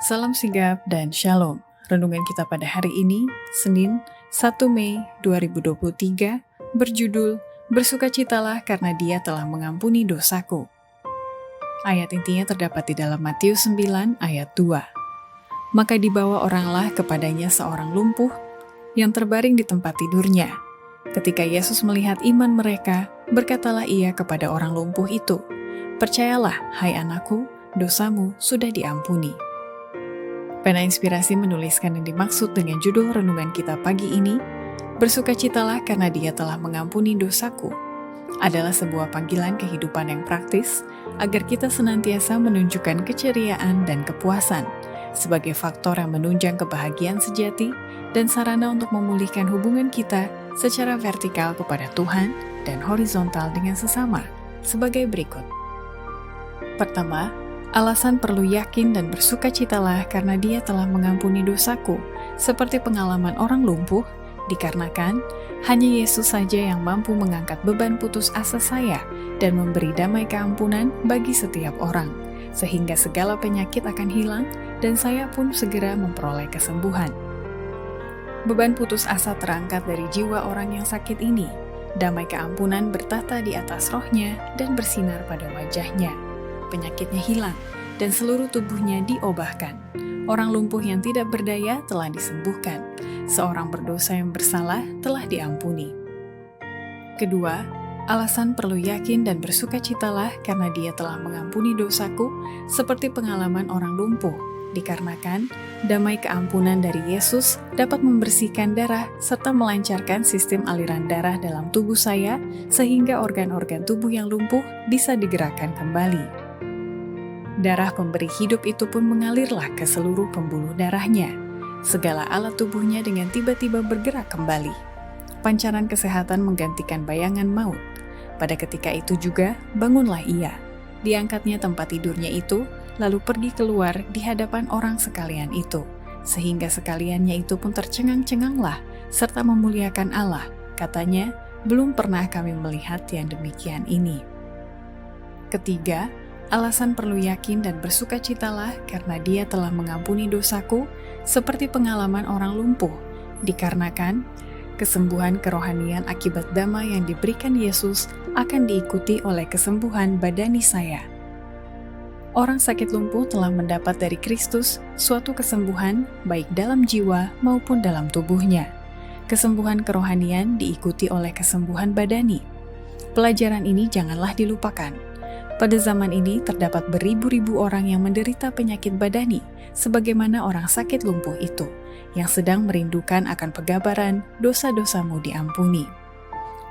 Salam sigap dan shalom. Renungan kita pada hari ini, Senin 1 Mei 2023, berjudul Bersukacitalah karena Dia telah mengampuni dosaku. Ayat intinya terdapat di dalam Matius 9 ayat 2. Maka dibawa oranglah kepadanya seorang lumpuh yang terbaring di tempat tidurnya. Ketika Yesus melihat iman mereka, berkatalah ia kepada orang lumpuh itu, "Percayalah, hai anakku, dosamu sudah diampuni." Pena Inspirasi menuliskan yang dimaksud dengan judul renungan kita pagi ini, "Bersukacitalah karena Dia telah mengampuni dosaku," adalah sebuah panggilan kehidupan yang praktis agar kita senantiasa menunjukkan keceriaan dan kepuasan sebagai faktor yang menunjang kebahagiaan sejati dan sarana untuk memulihkan hubungan kita secara vertikal kepada Tuhan dan horizontal dengan sesama sebagai berikut. Pertama, alasan perlu yakin dan bersukacitalah karena Dia telah mengampuni dosaku, seperti pengalaman orang lumpuh, dikarenakan hanya Yesus saja yang mampu mengangkat beban putus asa saya dan memberi damai keampunan bagi setiap orang, sehingga segala penyakit akan hilang dan saya pun segera memperoleh kesembuhan. Beban putus asa terangkat dari jiwa orang yang sakit ini. Damai keampunan bertahta di atas rohnya dan bersinar pada wajahnya. Penyakitnya hilang, dan seluruh tubuhnya diobahkan. Orang lumpuh yang tidak berdaya telah disembuhkan. Seorang berdosa yang bersalah telah diampuni. Kedua, alasan perlu yakin dan bersukacitalah karena Dia telah mengampuni dosaku, seperti pengalaman orang lumpuh, dikarenakan damai keampunan dari Yesus dapat membersihkan darah serta melancarkan sistem aliran darah dalam tubuh saya, sehingga organ-organ tubuh yang lumpuh bisa digerakkan kembali. Darah pemberi hidup itu pun mengalirlah ke seluruh pembuluh darahnya. Segala alat tubuhnya dengan tiba-tiba bergerak kembali. Pancaran kesehatan menggantikan bayangan maut. Pada ketika itu juga, bangunlah ia. Diangkatnya tempat tidurnya itu, lalu pergi keluar di hadapan orang sekalian itu. Sehingga sekaliannya itu pun tercengang-cenganglah, serta memuliakan Allah. Katanya, belum pernah kami melihat yang demikian ini. Ketiga, alasan perlu yakin dan bersukacitalah karena Dia telah mengampuni dosaku, seperti pengalaman orang lumpuh, dikarenakan kesembuhan kerohanian akibat damai yang diberikan Yesus akan diikuti oleh kesembuhan badani saya. Orang sakit lumpuh telah mendapat dari Kristus suatu kesembuhan baik dalam jiwa maupun dalam tubuhnya. Kesembuhan kerohanian diikuti oleh kesembuhan badani. Pelajaran ini janganlah dilupakan. Pada zaman ini terdapat beribu-ribu orang yang menderita penyakit badani, sebagaimana orang sakit lumpuh itu, yang sedang merindukan akan pegabaran dosa-dosamu diampuni.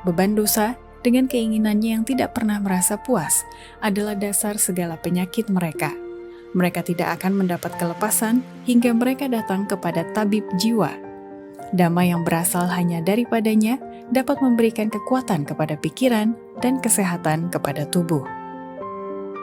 Beban dosa dengan keinginannya yang tidak pernah merasa puas adalah dasar segala penyakit mereka. Mereka tidak akan mendapat kelepasan hingga mereka datang kepada tabib jiwa. Damai yang berasal hanya daripadanya dapat memberikan kekuatan kepada pikiran dan kesehatan kepada tubuh.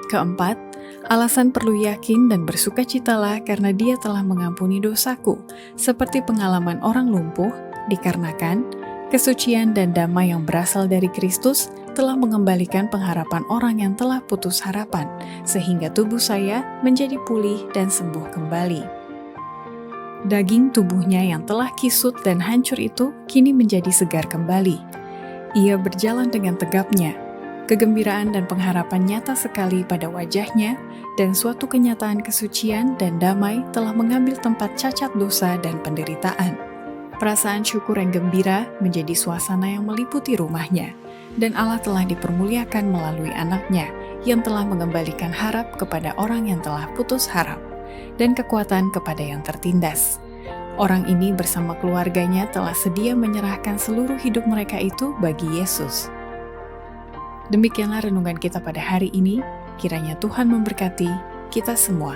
Keempat, alasan perlu yakin dan bersukacitalah karena Dia telah mengampuni dosaku, seperti pengalaman orang lumpuh, dikarenakan kesucian dan damai yang berasal dari Kristus telah mengembalikan pengharapan orang yang telah putus harapan, sehingga tubuh saya menjadi pulih dan sembuh kembali. Daging tubuhnya yang telah kisut dan hancur itu kini menjadi segar kembali. Ia berjalan dengan tegapnya. Kegembiraan dan pengharapan nyata sekali pada wajahnya, dan suatu kenyataan kesucian dan damai telah mengambil tempat cacat dosa dan penderitaan. Perasaan syukur yang gembira menjadi suasana yang meliputi rumahnya, dan Allah telah dipermuliakan melalui anaknya yang telah mengembalikan harap kepada orang yang telah putus harap, dan kekuatan kepada yang tertindas. Orang ini bersama keluarganya telah sedia menyerahkan seluruh hidup mereka itu bagi Yesus. Demikianlah renungan kita pada hari ini, kiranya Tuhan memberkati kita semua.